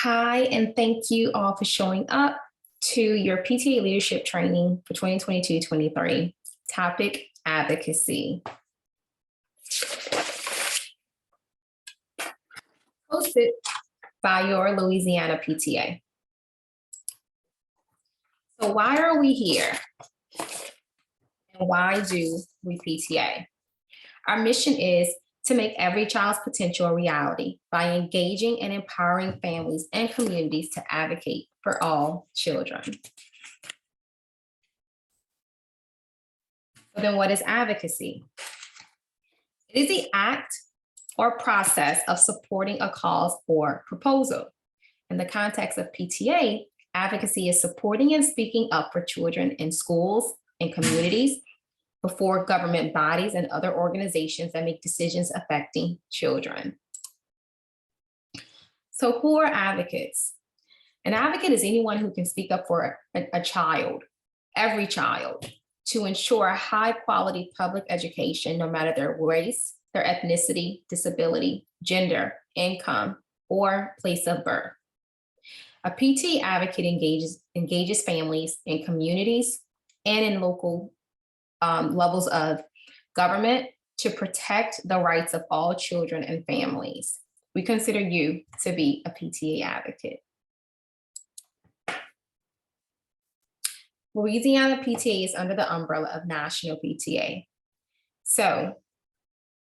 Hi, and thank you all for showing up to your PTA leadership training for 2022-23. Topic, advocacy. Hosted by your Louisiana PTA. So why are we here? And why do we PTA? Our mission is to make every child's potential a reality by engaging and empowering families and communities to advocate for all children. So then what is advocacy? It is the act or process of supporting a cause or proposal. In the context of PTA, advocacy is supporting and speaking up for children in schools and communities, before government bodies and other organizations that make decisions affecting children. So who are advocates? An advocate is anyone who can speak up for a child, every child, to ensure high quality public education, no matter their race, their ethnicity, disability, gender, income, or place of birth. A PTA advocate engages families in communities and in local levels of government to protect the rights of all children and families. We consider you to be a PTA advocate. Louisiana PTA is under the umbrella of National PTA. So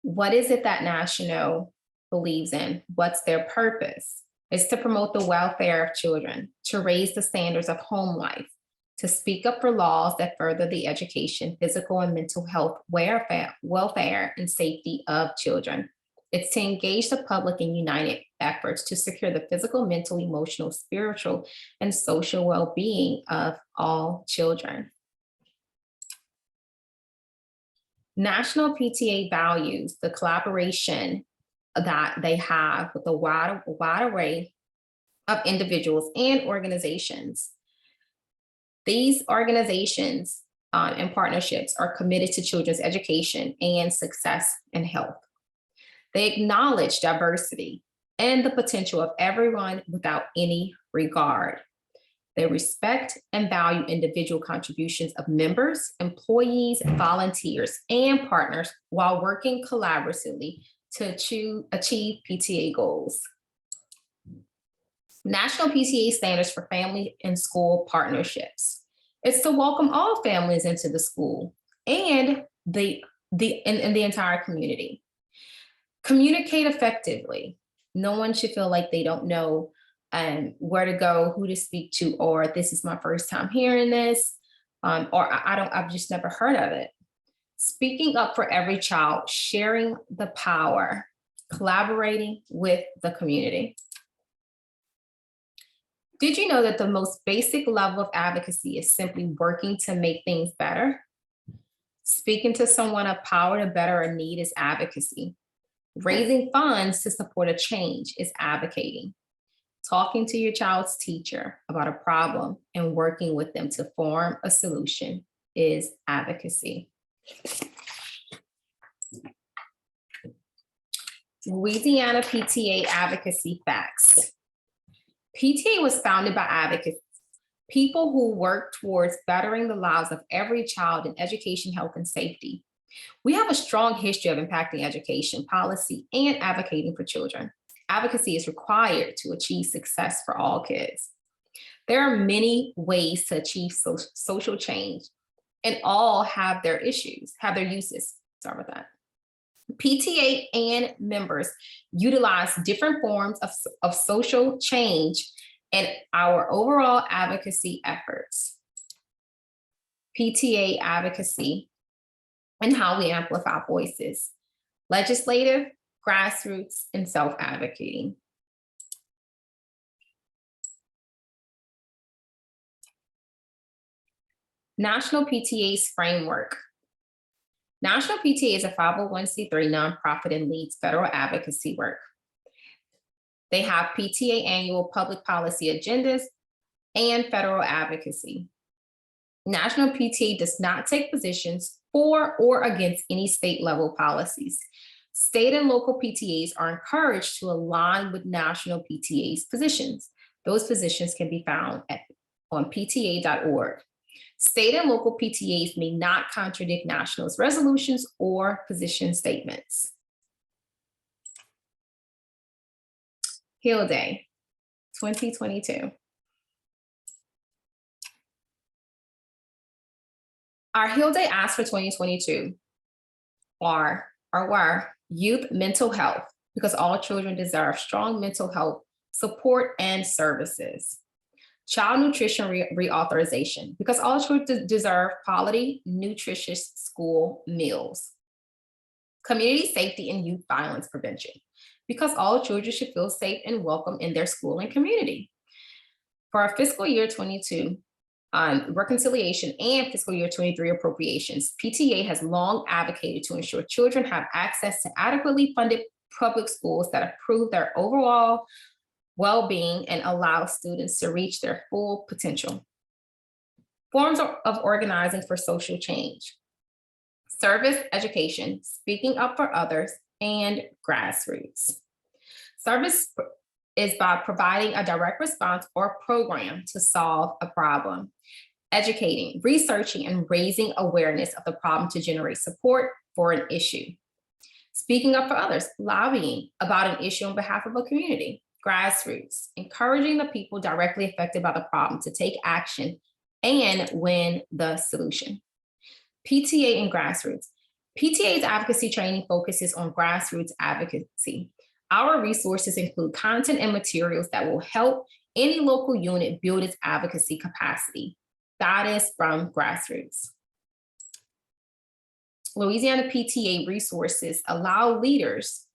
what is it that National believes in? What's their purpose? It's to promote the welfare of children, to raise the standards of home life, to speak up for laws that further the education, physical and mental health, welfare, and safety of children. It's to engage the public in united efforts to secure the physical, mental, emotional, spiritual, and social well-being of all children. National PTA values the collaboration that they have with a wide array of individuals and organizations. These organizations and partnerships are committed to children's education and success and health. They acknowledge diversity and the potential of everyone without any regard. They respect and value individual contributions of members, employees, volunteers, and partners while working collaboratively to achieve PTA goals. National PTA standards for family and school partnerships. It's to welcome all families into the school and the entire community. Communicate effectively. No one should feel like they don't know where to go, who to speak to, or this is my first time hearing this, or I've just never heard of it. Speaking up for every child, sharing the power, collaborating with the community. Did you know that the most basic level of advocacy is simply working to make things better? Speaking to someone of power to better a need is advocacy. Raising funds to support a change is advocating. Talking to your child's teacher about a problem and working with them to form a solution is advocacy. Louisiana PTA advocacy facts. PTA was founded by advocates, people who work towards bettering the lives of every child in education, health, and safety. We have a strong history of impacting education, policy, and advocating for children. Advocacy is required to achieve success for all kids. There are many ways to achieve social change, and all have their uses. Sorry about that. PTA and members utilize different forms of social change in our overall advocacy efforts. PTA advocacy and how we amplify voices, legislative, grassroots, and self-advocating. National PTA's framework. National PTA is a 501c3 nonprofit and leads federal advocacy work. They have PTA annual public policy agendas and federal advocacy. National PTA does not take positions for or against any state level policies. State and local PTAs are encouraged to align with national PTA's positions. Those positions can be found on pta.org. State and local PTAs may not contradict national's resolutions or position statements. Hill Day 2022. Our Hill Day asks for 2022 were youth mental health, because all children deserve strong mental health support and services. Child nutrition reauthorization, because all children deserve quality, nutritious school meals. Community safety and youth violence prevention, because all children should feel safe and welcome in their school and community. For our fiscal year 22, reconciliation and fiscal year 23 appropriations, PTA has long advocated to ensure children have access to adequately funded public schools that improve their overall well-being and allow students to reach their full potential. Forms of organizing for social change: service, education, speaking up for others, and grassroots. Service is by providing a direct response or program to solve a problem. Educating, researching, and raising awareness of the problem to generate support for an issue. Speaking up for others, lobbying about an issue on behalf of a community. Grassroots, encouraging the people directly affected by the problem to take action and win the solution. PTA and grassroots. PTA's advocacy training focuses on grassroots advocacy. Our resources include content and materials that will help any local unit build its advocacy capacity. That is from grassroots. Louisiana PTA resources allow leaders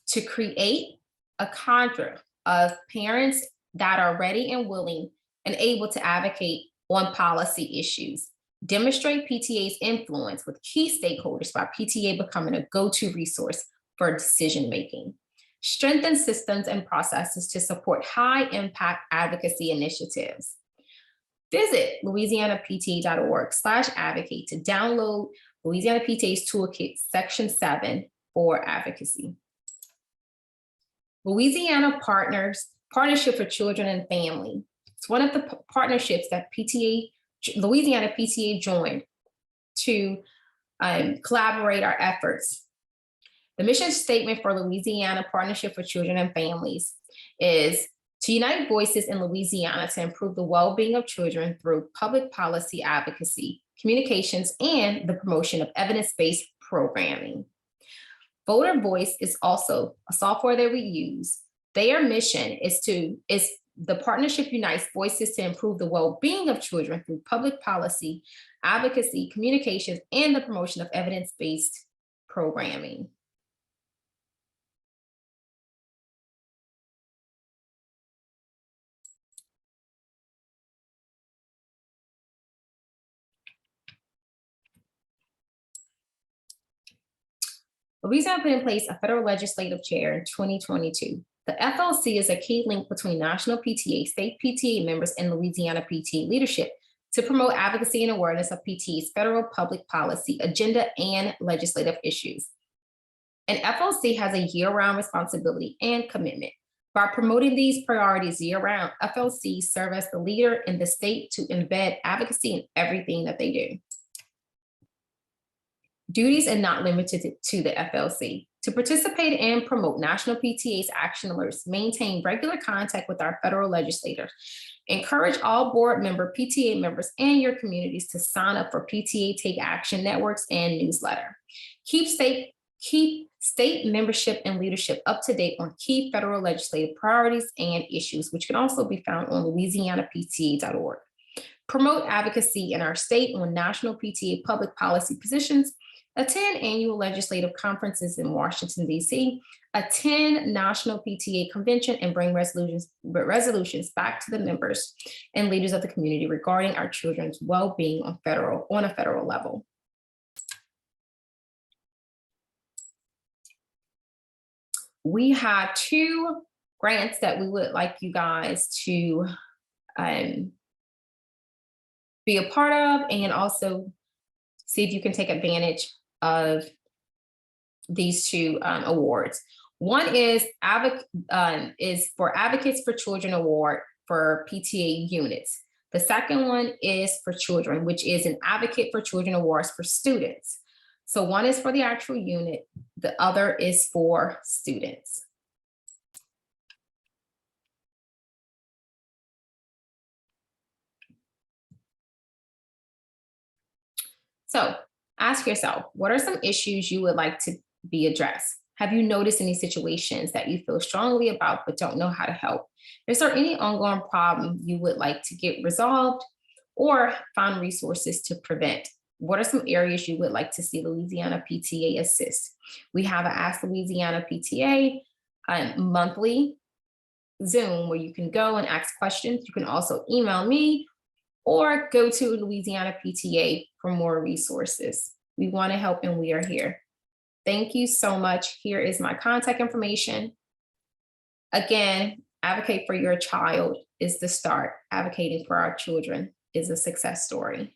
to create a cadre of parents that are ready and willing and able to advocate on policy issues. Demonstrate PTA's influence with key stakeholders by PTA becoming a go-to resource for decision-making. Strengthen systems and processes to support high-impact advocacy initiatives. Visit louisianapta.org/advocate to download Louisiana PTA's Toolkit Section 7 for advocacy. Louisiana Partnership for Children and Family. It's one of the partnerships that Louisiana PTA joined to collaborate our efforts. The mission statement for Louisiana Partnership for Children and Families is to unite voices in Louisiana to improve the well-being of children through public policy advocacy, communications, and the promotion of evidence-based programming. Voter Voice is also a software that we use. Their mission is the partnership unites voices to improve the well-being of children through public policy, advocacy, communications, and the promotion of evidence-based programming. Louisiana put in place a federal legislative chair in 2022. The FLC is a key link between national PTA, state PTA members, and Louisiana PTA leadership to promote advocacy and awareness of PTA's federal public policy agenda and legislative issues. And FLC has a year-round responsibility and commitment. By promoting these priorities year-round, FLC serves as the leader in the state to embed advocacy in everything that they do. Duties are not limited to the FLC. To participate and promote national PTA's action alerts, maintain regular contact with our federal legislators, encourage all board member PTA members and your communities to sign up for PTA Take Action networks and newsletter. Keep state membership and leadership up to date on key federal legislative priorities and issues, which can also be found on louisianapta.org. Promote advocacy in our state on national PTA public policy positions. Attend annual legislative conferences in Washington, D.C., attend National PTA Convention, and bring resolutions back to the members and leaders of the community regarding our children's well-being on a federal level. We have 2 grants that we would like you guys to be a part of, and also see if you can take advantage of these 2 awards. One is for Advocates for Children Award for PTA units. The second one is for children, which is an Advocate for Children Awards for students. So one is for the actual unit, the other is for students. So ask yourself, what are some issues you would like to be addressed? Have you noticed any situations that you feel strongly about but don't know how to help? Is there any ongoing problem you would like to get resolved or find resources to prevent? What are some areas you would like to see Louisiana PTA assist? We have an Ask Louisiana PTA monthly Zoom where you can go and ask questions. You can also email me or go to Louisiana PTA for more resources. We want to help and we are here. Thank you so much. Here is my contact information. Again, advocate for your child is the start. Advocating for our children is a success story.